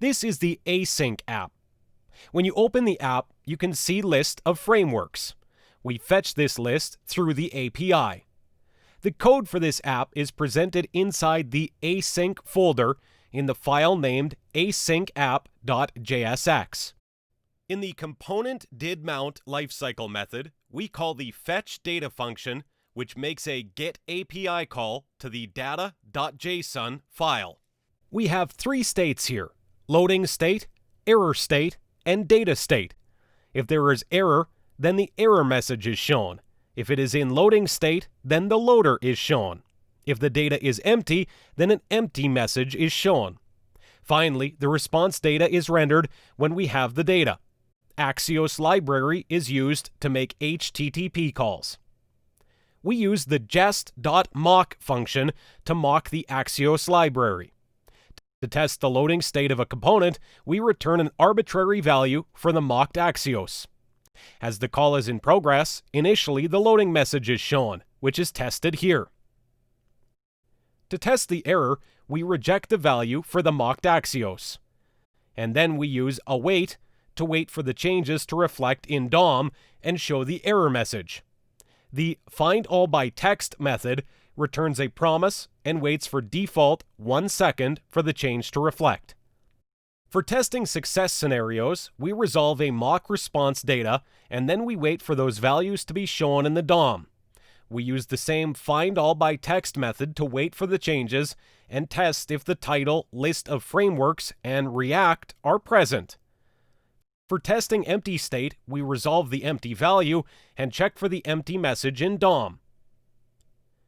This is the async app. When you open the app, you can see list of frameworks. We fetch this list through the API. The code for this app is presented inside the async folder in the file named asyncApp.jsx. In the component didMount lifecycle method, we call the fetch data function, which makes a get API call to the data.json file. We have three states here: loading state, error state, and data state. If there is error, then the error message is shown. If it is in loading state, then the loader is shown. If the data is empty, then an empty message is shown. Finally, the response data is rendered when we have the data. Axios library is used to make HTTP calls. We use the jest.mock function to mock the Axios library. To test the loading state of a component, we return an arbitrary value for the mocked Axios. As the call is in progress, initially the loading message is shown, which is tested here. To test the error, we reject the value for the mocked Axios. And then we use await to wait for the changes to reflect in DOM and show the error message. The findAllByText method returns a promise and waits for default 1 second for the change to reflect. For testing success scenarios, we resolve a mock response data and then we wait for those values to be shown in the DOM. We use the same findAllByText method to wait for the changes and test if the title, list of frameworks, and React are present. For testing empty state, we resolve the empty value and check for the empty message in DOM.